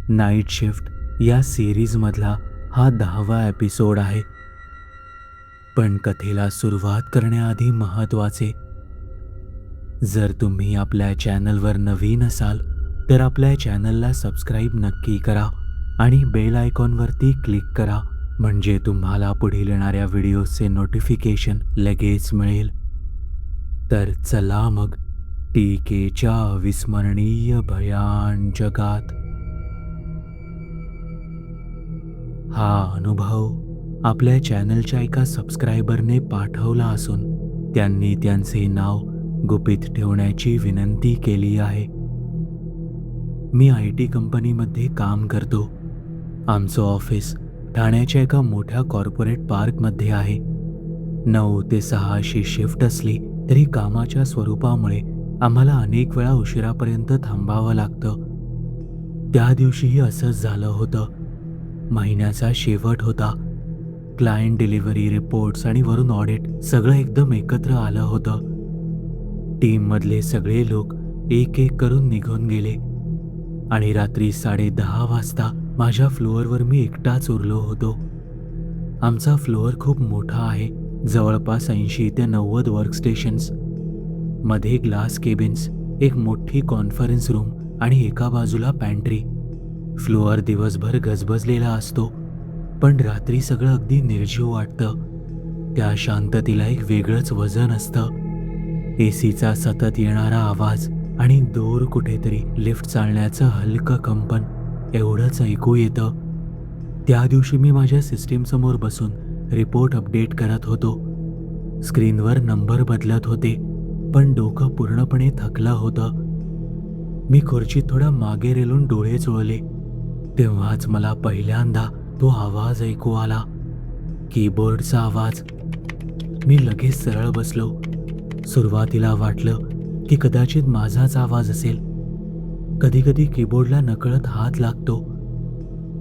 Night shift या सिरीजमधला हा 10वा episode आहे. पण कथेला सुरुवात करण्याआधी महत्त्वाचे, जर तुम्ही आपल्या चॅनलवर नवीन असाल तर आपल्या चॅनलला सबस्क्राईब नक्की करा आणि बेल आयकॉनवरती क्लिक करा, म्हणजे तुम्हाला पुढील येणाऱ्या व्हिडिओचे नोटिफिकेशन लगेच मिळेल. तर चला मग टीकेच्या अविस्मरणीय भयान जगात. हा अनुभव आपल्या चॅनलच्या एका सबस्क्रायबरने पाठवला असून त्यांनी त्यांचे नाव गुपित ठेवण्याची विनंती केली आहे. मी IT कंपनीमध्ये काम करतो. आमचं ऑफिस ठाण्याच्या एका मोठ्या कॉर्पोरेट पार्कमध्ये आहे. 9 ते 6 अशी शिफ्ट असली तरी कामाच्या स्वरूपामुळे आम्हाला अनेक वेळा उशिरापर्यंत थांबावं लागतं. त्या दिवशीही असंच झालं होतं. महिन्याचा शेवट होता. क्लायंट डिलिव्हरी, रिपोर्ट्स आणि वरून ऑडिट सगळं एकदम एकत्र आलं होतं. टीममधले सगळे लोक एक एक करून निघून गेले आणि रात्री 10:30 वाजता माझ्या फ्लोअरवर मी एकटाच उरलो होतो. आमचा फ्लोअर खूप मोठा आहे. जवळपास 80 ते 90 वर्कस्टेशन्स, मध्ये ग्लास केबिन्स, एक मोठी कॉन्फरन्स रूम आणि एका बाजूला पॅन्ट्री. फ्लोअर दिवसभर गजबजलेला असतो, पण रात्री सगळं अगदी निर्जीव वाटतं. त्या शांततेला एक वेगळंच वजन असतं. ACचा सतत येणारा आवाज आणि दूर कुठेतरी लिफ्ट चालण्याचं हलकं कंपन एवढंच ऐकू येतं. त्या दिवशी मी माझ्या सिस्टीमसमोर बसून रिपोर्ट अपडेट करत होतो. स्क्रीनवर नंबर बदलत होते, पण डोकं पूर्णपणे थकलं होतं. मी खुर्चीत थोडा मागे रेलून डोळे चोळले. तेव्हाच मला पहिल्यांदा तो आवाज ऐकू आला, कीबोर्डचा आवाज. मी लगेच सरळ बसलो. सुरुवातीला वाटलं की कदाचित माझाच आवाज असेल. कधी कधी कीबोर्डला नकळत हात लागतो,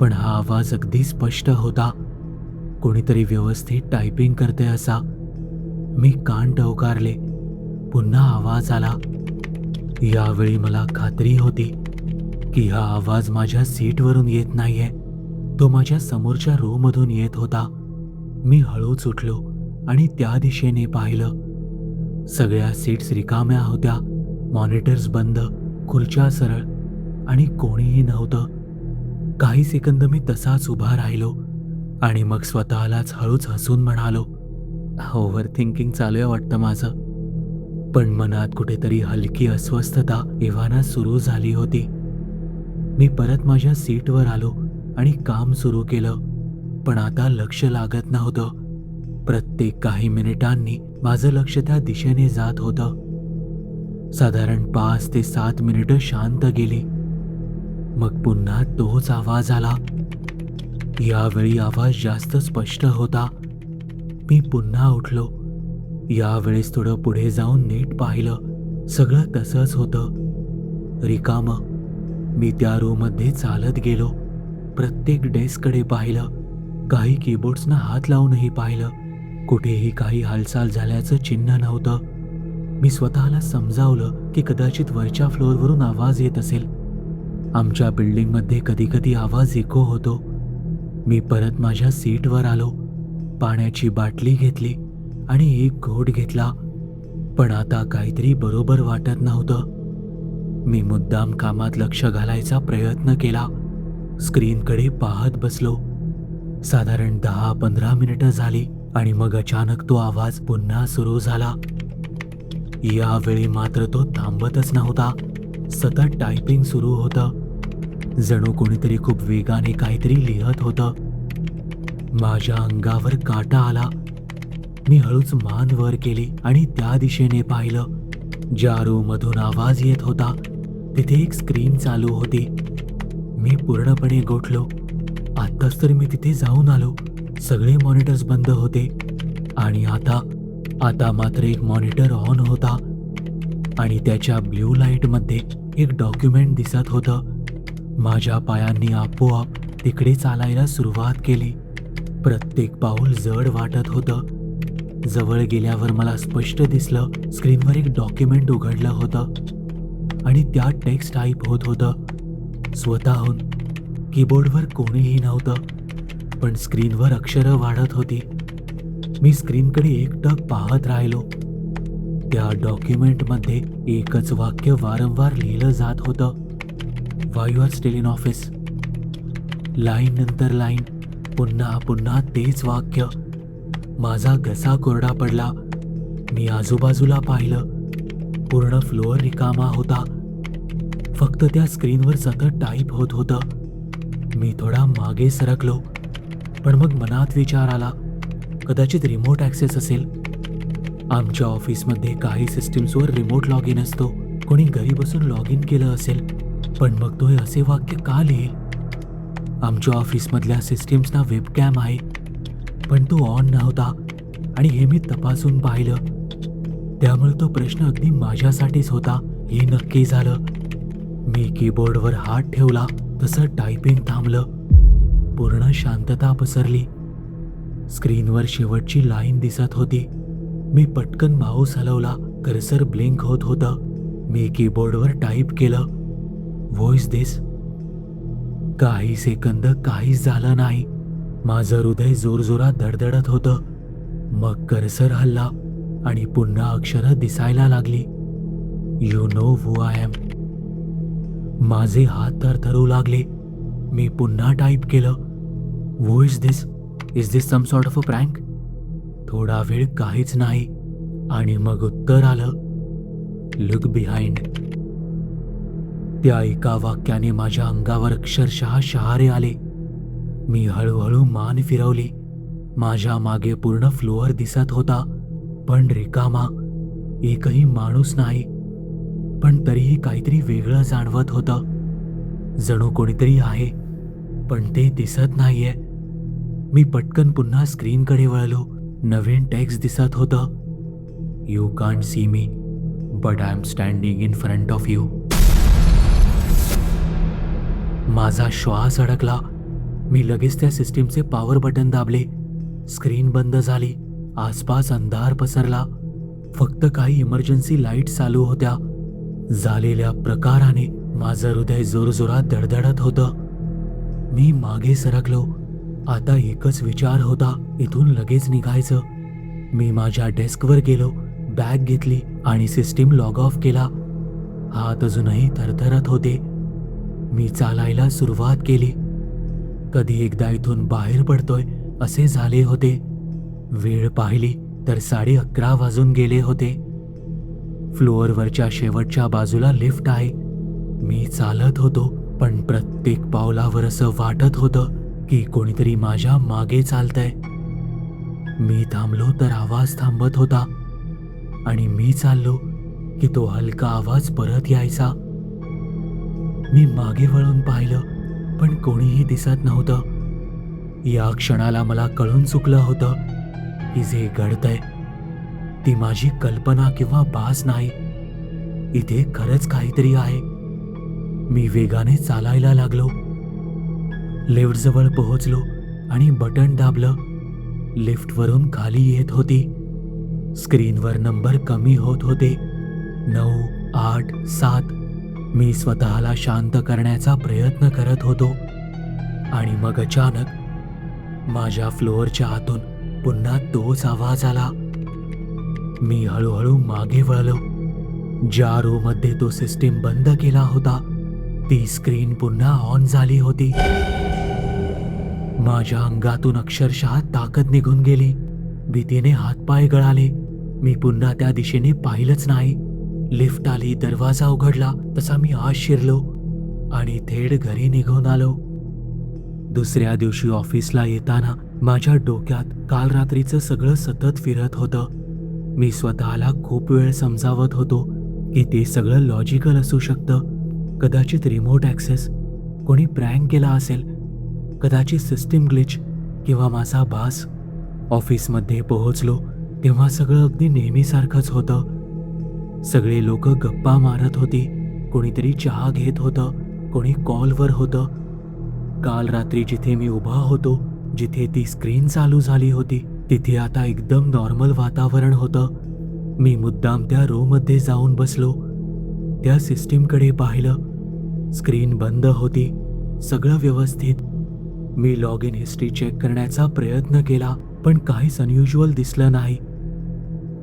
पण हा आवाज अगदी स्पष्ट होता. कोणीतरी व्यवस्थित टायपिंग करते असा. मी कान टवकारले. पुन्हा आवाज आला. यावेळी मला खात्री होती की हा आवाज माझ्या सीटवरून येत नाहीये, तो माझ्या समोरच्या रोमधून येत होता. मी हळूच उठलो आणि त्या दिशेने पाहिलं. सगळ्या सीट्स रिकाम्या होत्या, मॉनिटर्स बंद, खुर्च्या सरळ आणि कोणीही नव्हतं. काही सेकंद मी तसाच उभा राहिलो आणि मग स्वतःलाच हळूच हसून म्हणालो, ओव्हर थिंकिंग चालू आहे वाटतं माझं. पण मनात कुठेतरी हलकी अस्वस्थता एव्हाना सुरू झाली होती. मी परत माझ्या सीटवर आलो आणि काम सुरू केलं, पण आता लक्ष लागत नव्हतं. प्रत्येक काही मिनिटांनी माझं लक्ष त्या दिशेने जात होतं. साधारण 5 ते 7 मिनिटं शांत गेली. मग पुन्हा तोच आवाज आला. यावेळी आवाज जास्त स्पष्ट होता. मी पुन्हा उठलो. यावेळेस थोडं पुढे जाऊन नीट पाहिलं. सगळं तसंच होतं, रिकामं. मी त्या रूममध्ये चालत गेलो. प्रत्येक डेस्ककडे पाहिलं. काही कीबोर्ड्सना हात लावूनही पाहिलं. कुठेही काही हालचाल झाल्याचं चिन्ह नव्हतं. मी स्वतःला समजावलं की कदाचित वरच्या फ्लोअरवरून आवाज येत असेल. आमच्या बिल्डिंगमध्ये कधी कधी आवाज इको होतो. मी परत माझ्या सीटवर आलो. पाण्याची बाटली घेतली आणि एक घोट घेतला, पण आता काहीतरी बरोबर वाटत नव्हतं. मी मुद्दाम कामात लक्ष घालायचा प्रयत्न केला. स्क्रीनकडे पाहत बसलो. साधारण 10-15 मिनिटं झाली आणि मग अचानक तो आवाज पुन्हा सुरू झाला. यावेळी मात्र तो थांबतच नव्हता. सतत टायपिंग सुरू होतं. जणू कोणीतरी खूप वेगाने काहीतरी लिहत होतं. माझ्या अंगावर काटा आला. मी हळूच मान वर केली आणि त्या दिशेने पाहिलं. ज्या रूममधून आवाज येत होता तिथे एक स्क्रीन चालू होती. मी पूर्णपणे गोठलो. आत्ताच तर मी तिथे जाऊन आलो. सगळे मॉनिटर्स बंद होते आणि आता मात्र एक मॉनिटर ऑन होता आणि त्याच्या ब्ल्यू लाईटमध्ये एक डॉक्युमेंट दिसत होतं. माझ्या पायांनी आपोआप तिकडे चालायला सुरुवात केली. प्रत्येक पाऊल जड वाटत होतं. जवळ गेल्यावर मला स्पष्ट दिसलं, स्क्रीनवर एक डॉक्युमेंट उघडलं होतं आणि त्यात टेक्स्ट टाईप होत होतं, स्वतःहून कीबोर्डवर कोणीही नव्हतं, पण स्क्रीनवर अक्षरं वाढत होती. मी स्क्रीनकडे एकटक पाहत राहिलो. त्या डॉक्युमेंटमध्ये एकच वाक्य वारंवार लिहिलं जात होतं, "Y you are still in office." Line नंतर लाईन, पुन्हा पुन्हा तेच वाक्य. माझा घसा कोरडा पडला. मी आजूबाजूला पाहिलं. पूर्ण फ्लोअर रिकामा होता. फक्त त्या स्क्रीनवर सतत टाईप होत होतं. मी थोडा मागे सरकलो, पण मग मनात विचार आला, कदाचित रिमोट ॲक्सेस असेल. आमच्या ऑफिसमध्ये काही सिस्टीम्सवर रिमोट लॉग इन असतो. कोणी घरी बसून लॉग इन केलं असेल, पण मग तो असे वाक्य का लिहेल? आमच्या ऑफिसमधल्या सिस्टीम्सना वेबकॅम आहे, पण तो ऑन नव्हता आणि हे मी तपासून पाहिलं. त्यामुळे तो प्रश्न अगदी माझ्यासाठीच होता हे नक्की झालं. मी कीबोर्डवर हात ठेवला, तसं टायपिंग थांबलं. पूर्ण शांतता पसरली. स्क्रीनवर शेवटची लाईन दिसत होती. मी पटकन माऊस हलवला. कर्सर ब्लिंक होत होतं. मी कीबोर्डवर टाईप केलं, "व्हॉइस दिस." काही सेकंद काहीच झालं नाही. माझं हृदय जोरजोरात धडधडत होतं. मग कर्सर हलला आणि पुन्हा अक्षरं दिसायला लागली. "You know who I am." माझे हात थरथरू लागले. मी पुन्हा टाईप केलं, "who is this? Is this some sort of a prank?" थोडा वेळ काहीच नाही आणि मग उत्तर आलं, "लुक बिहाइंड." त्या एका वाक्याने माझ्या अंगावर अक्षरशः शहारे आले. मी हळूहळू मान फिरवली. माझ्या मागे पूर्ण फ्लोअर दिसत होता, पण रिकामा. एकही माणूस नाही. पण तरीही काहीतरी वेगळं जाणवत होतं. जणू कोणीतरी आहे, पण ते दिसत नाहीये. मी पटकन पुन्हा स्क्रीनकडे वळलो. नवीन टेक्स्ट दिसत होतं, "you can't see me, but I am standing in front of you." माझा श्वास अडकला. मी लगेच त्या सिस्टीमचे पॉवर बटन दाबले. स्क्रीन बंद झाली. आसपास अंधार पसरला. फक्त काही इमर्जन्सी लाईट्स चालू होत्या. झालेल्या प्रकाराने माझं हृदय जोरजोरात धडधडत होतं. मी मागे सरकलो. आता एकच विचार होता, इथून लगेच निघायचं. मी माझ्या डेस्कवर गेलो, बॅग घेतली आणि सिस्टीम लॉग ऑफ केला. हात अजूनही थरथरत होते. मी चालायला सुरुवात केली. कधी एकदा इथून बाहेर पडतोय असे झाले होते. वेळ पाहिली तर 11:30 वाजून गेले होते. फ्लोअरवरच्या शेवटच्या बाजूला लिफ्ट आहे. मी चालत होतो, पण प्रत्येक पावलावर असं वाटत होतं की कोणीतरी माझ्या मागे चालतंय. मी थांबलो तर आवाज थांबत होता आणि मी चाललो की तो हलका आवाज परत यायचा. मी मागे वळून पाहिलं, पण कोणीही दिसत नव्हतं. या क्षणाला मला कळून चुकलं होतं की जे घडतंय ती माझी कल्पना किंवा भास नाही. इथे खरंच काहीतरी आहे. मी वेगाने चालायला लागलो. लिफ्टजवळ पोहोचलो आणि बटन दाबलं. लिफ्टवरून खाली येत होती. स्क्रीनवर नंबर कमी होत होते, 9, 8, 7. मी स्वतःला शांत करण्याचा प्रयत्न करत होतो आणि मग अचानक माझ्या फ्लोअरच्या आतून पुन्हा तोच आवाज आला. मी हळूहळू मागे वळलो. ज्या रूममध्ये तो सिस्टीम बंद केला होता ती स्क्रीन पुन्हा ऑन झाली होती. माझ्या अंगातून अक्षरशः ताकद निघून गेली. भीतीने हातपाय गळाले. मी पुन्हा त्या दिशेने पाहिलंच नाही. लिफ्ट आली, दरवाजा उघडला, तसा मी आत शिरलो आणि थेट घरी निघून आलो. दुसऱ्या दिवशी ऑफिसला येताना माझ्या डोक्यात काल रात्रीचं सगळं सतत फिरत होतं. मी स्वतःला खूप वेळ समजावत होतो की ते सगळं लॉजिकल असू शकतं. कदाचित रिमोट ॲक्सेस, कोणी प्रँक केला असेल, कदाचित सिस्टीम ग्लिच किंवा माझा भास. ऑफिसमध्ये पोहोचलो तेव्हा सगळं अगदी नेहमीसारखंच होतं. सगळे लोक गप्पा मारत होती. कोणीतरी चहा घेत होतं, कोणी कॉलवर होतं. काल रात्री जिथे मी उभा होतो, जिथे ती स्क्रीन चालू झाली होती, तिथे आता एकदम नॉर्मल वातावरण होतं. मी मुद्दाम त्या रूममध्ये जाऊन बसलो. त्या सिस्टीमकडे पाहिलं. स्क्रीन बंद होती. सगळं व्यवस्थित. मी लॉग इन हिस्ट्री चेक करण्याचा प्रयत्न केला, पण काहीच अनयुज्युअल दिसलं नाही.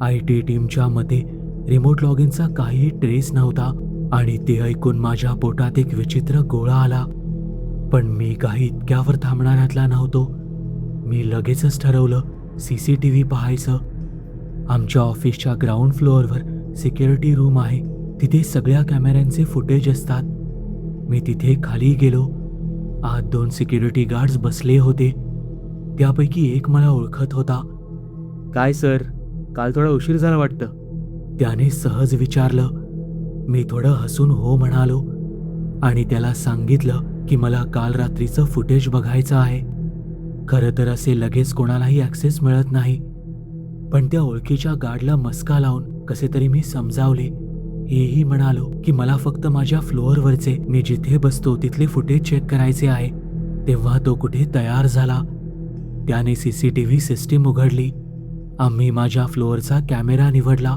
IT टीमच्या मते रिमोट लॉग इनचा काहीही ट्रेस नव्हता आणि ते ऐकून माझ्या पोटात एक विचित्र गोळा आला. पण मी काही इतक्यावर थांबणाऱ्यातला नव्हतो. मी लगेचच ठरवलं CCTV पाहायचं. आमच्या ऑफिसच्या ग्राउंड फ्लोअरवर सिक्युरिटी रूम आहे. तिथे सगळ्या कॅमेऱ्यांचे फुटेज असतात. मी तिथे खाली गेलो. आत 2 सिक्युरिटी गार्ड्स बसले होते. त्यापैकी एक मला ओळखत होता. काय सर, काल थोडा उशीर झाला वाटतं. त्याने सहज विचारलं. मी थोडं हसून हो म्हणालो आणि त्याला सांगितलं की मला काल रात्रीचं फुटेज बघायचं आहे. खरं तर असे लगेच कोणालाही ॲक्सेस मिळत नाही, पण त्या ओळखीच्या गार्डला मस्का लावून कसे तरी मी समजावले. हेही म्हणालो की मला फक्त माझ्या फ्लोअरवरचे, मी जिथे बसतो तिथले फुटेज चेक करायचे आहे. तेव्हा तो कुठे तयार झाला. त्याने CCTV सिस्टीम उघडली. आम्ही माझ्या फ्लोअरचा कॅमेरा निवडला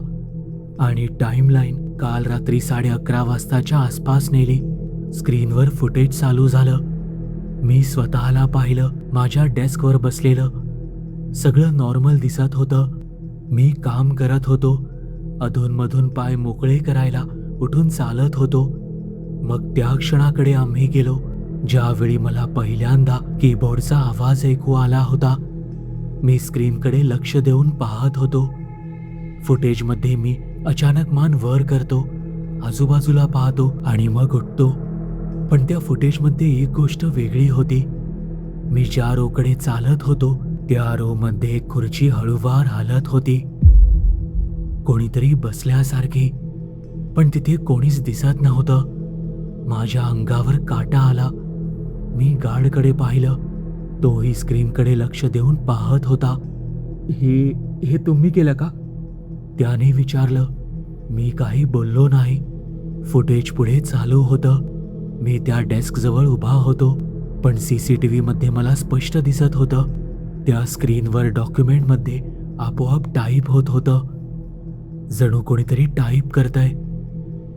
आणि टाईमलाईन काल रात्री 11:30 वाजताच्या आसपास नेली. स्क्रीनवर फुटेज चालू झालं. मी स्वतःला पाहिलं. माझ्या डेस्कवर बसलेलं. सगळं नॉर्मल दिसत होतं. मी काम करत होतो. अधूनमधून पाय मोकळे करायला उठून चालत होतो. मग त्या क्षणाकडे आम्ही गेलो ज्यावेळी मला पहिल्यांदा कीबोर्डचा आवाज ऐकू आला होता. मी स्क्रीनकडे लक्ष देऊन पाहत होतो. फुटेजमध्ये मी अचानक मान वर करतो, आजूबाजूला पाहतो आणि मग उठतो. पण त्या फुटेजमध्ये एक गोष्ट वेगळी होती. मी ज्या रोकडे चालत होतो त्या रोमध्ये एक खुर्ची हळूवार हालत होती, कोणीतरी बसल्यासारखी. पण तिथे कोणीच दिसत नव्हतं. माझ्या अंगावर काटा आला. मी गार्डकडे पाहिलं. तोही स्क्रीनकडे लक्ष देऊन पाहत होता. हे तुम्ही केलं का? त्याने विचारलं. मी काही बोललो नाही. फुटेज पुढे चालू होतं. मी त्या डेस्कजवळ उभा होतो, पण CCTV मध्ये मला स्पष्ट दिसत होतं. त्या स्क्रीनवर डॉक्युमेंटमध्ये आपोआप टाईप होत होतं. जणू कोणीतरी टाईप करतंय.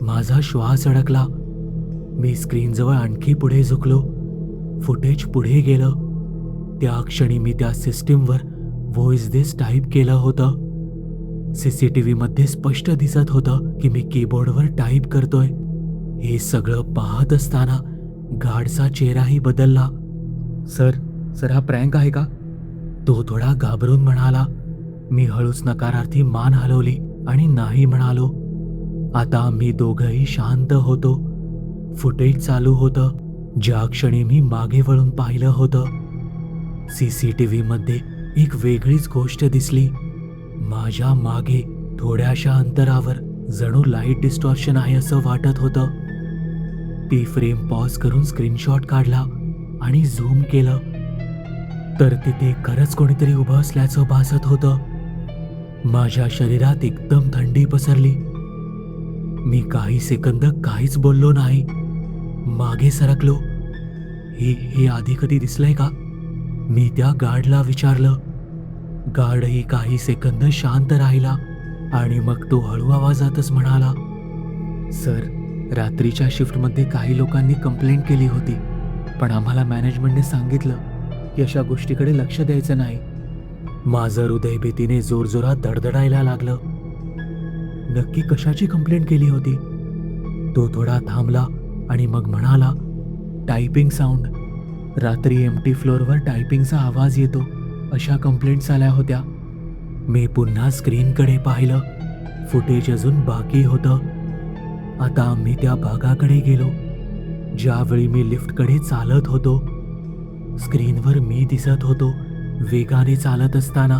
माझा श्वास अडकला. मी स्क्रीनजवळ आणखी पुढे झुकलो. फुटेज पुढे गेलं. त्या क्षणी मी त्या सिस्टीमवर व्हॉइस दिस टाईप केलं होतं. CCTV मध्ये स्पष्ट दिसत होतं की मी कीबोर्डवर टाईप करतोय. हे सगळं पाहत असताना गार्डचा चेहराही बदलला. सर हा प्रँक आहे का? तो थोडा घाबरून म्हणाला. मी हळूच नकारार्थी मान हलवली आणि नाही म्हणालो. आता आम्ही दोघंही शांत होतो. फुटेज चालू होतं. ज्या क्षणी मी मागे वळून पाहिलं होतं, CCTV मध्ये एक वेगळीच गोष्ट दिसली. माझ्या मागे थोड्याशा अंतरावर जणू लाईट डिस्टॉर्शन आहे असं वाटत होतं. ती फ्रेम पॉज करून स्क्रीनशॉट काढला आणि झूम केलं तर तिथे खरंच कोणीतरी उभं असल्याचं भासत होतं. माझ्या शरीरात एकदम थंडी पसरली. मी काही सेकंद काहीच बोललो नाही. मागे सरकलो. हे आधी कधी दिसलंय का? मी त्या गार्डला विचारलं. गार्डही काही सेकंद शांत राहिला आणि मग तो हळू आवाजातच म्हणाला, सर, रात्रीच्या शिफ्टमध्ये काही लोकांनी कंप्लेंट केली होती, पण आम्हाला मॅनेजमेंटने सांगितलं की अशा गोष्टीकडे लक्ष द्यायचं नाही. माझं हृदय भीतीने जोरजोरात धडधडायला लागलं. नक्की कशाची कंप्लेंट केली होती? तो थोडा थांबला आणि मग म्हणाला, टायपिंग साऊंड. रात्री एम्प्टी फ्लोअरवर टायपिंगचा आवाज येतो अशा कंप्लेंट्स आल्या होत्या. मी पुन्हा स्क्रीनकडे पाहिलं. फुटेज अजून बाकी होतं. आता आम्ही त्या भागाकडे गेलो ज्यावेळी मी लिफ्टकडे चालत होतो. स्क्रीनवर मी दिसत होतो वेगाने चालत असताना,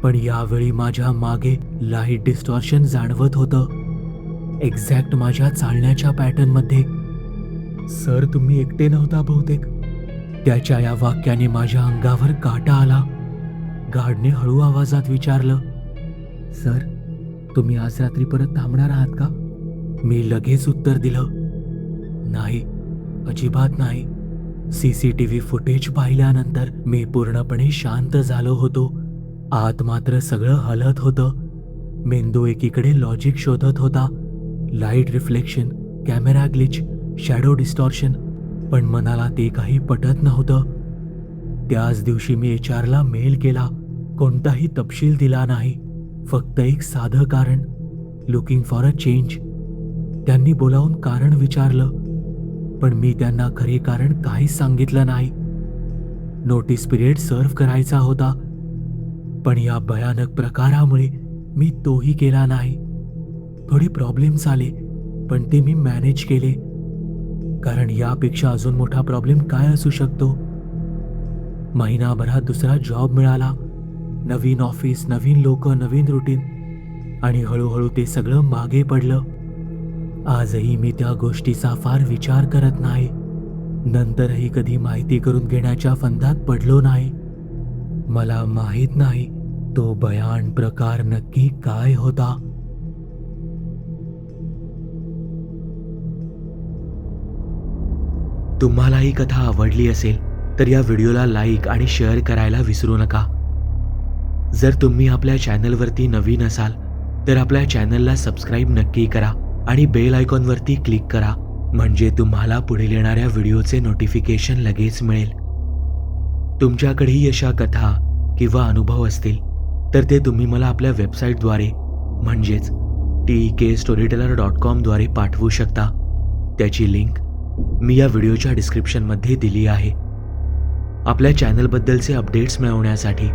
पण यावेळी माझ्या मागे लाईट डिस्टॉर्शन जाणवत होतं, एक्झॅक्ट माझ्या चालण्याच्या पॅटर्नमध्ये. सर, तुम्ही एकटे नव्हता बहुतेक. त्याच्या या वाक्याने माझ्या अंगावर काटा आला. गार्डने हळू आवाजात विचारलं, सर, तुम्ही आज रात्री परत थांबणार आहात का? मी लगेच उत्तर दिलं, नाही, अजिबात नाही. CCTV फुटेज पाहिल्यानंतर मी पूर्णपणे शांत झालो होतो. आत मात्र सगळं हलत होतं. मेंदू एकीकडे लॉजिक शोधत होता. Light reflection, camera glitch, shadow distortion, पण मनाला ते काही पटत नव्हतं. त्याच दिवशी मी HR ला मेल केला. कोणताही तपशील दिला नाही, फक्त एक साधं कारण, लुकिंग फॉर अ चेंज. त्यांनी बोलावून कारण विचारलं, पण मी त्यांना खरे कारण काहीच सांगितलं नाही. नोटीस पिरियड सर्व्ह करायचा होता, पण या भयानक प्रकारामुळे मी तोही केला नाही. थोडे प्रॉब्लेम्स आले, पण ते मी मॅनेज केले. कारण यापेक्षा अजून मोठा प्रॉब्लेम काय असू शकतो? महिनाभरात दुसरा जॉब मिळाला. नवीन ऑफिस, नवीन लोक, नवीन रुटीन, आणि हळूहळू ते सगळं मागे पडलं. आजही मी त्या गोष्टीचा फार विचार करत नाही. नंतरही कधी माहिती करून घेण्याच्या फंदात पडलो नाही. मला माहीत नाही तो भयान प्रकार नक्की काय होता. तुम्हाला ही कथा आवडली असेल तर या व्हिडिओला लाईक आणि शेअर करायला विसरू नका. जर तुम्ही आपल्या चॅनलवरती नवीन असाल तर आपल्या चॅनलला सबस्क्राईब नक्की करा आणि बेल आयकॉनवरती क्लिक करा, म्हणजे तुम्हाला पुढील येणाऱ्या व्हिडिओचे नोटिफिकेशन लगेच मिळेल. तुमच्याकडेही अशा कथा किंवा अनुभव असतील तर ते तुम्ही मला आपल्या वेबसाईटद्वारे म्हणजेच TKStoryteller.com द्वारे पाठवू शकता. त्याची लिंक मी या व्हिडिओच्या डिस्क्रिप्शनमध्ये दिली आहे. आपल्या चॅनलबद्दलचे अपडेट्स मिळवण्यासाठी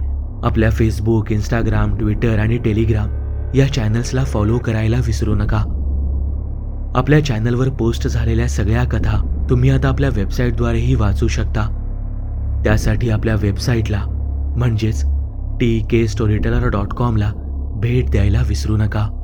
आपल्या फेसबुक, इंस्टाग्राम, ट्विटर आणि टेलिग्राम या चॅनल्सला फॉलो करायला विसरू नका. आपल्या चॅनलवर पोस्ट झालेल्या सगळ्या कथा तुम्ही आता आपल्या वेबसाईटद्वारेही वाचू शकता. त्यासाठी आपल्या वेबसाईटला म्हणजेच TKStoryteller.com ला भेट द्यायला विसरू नका.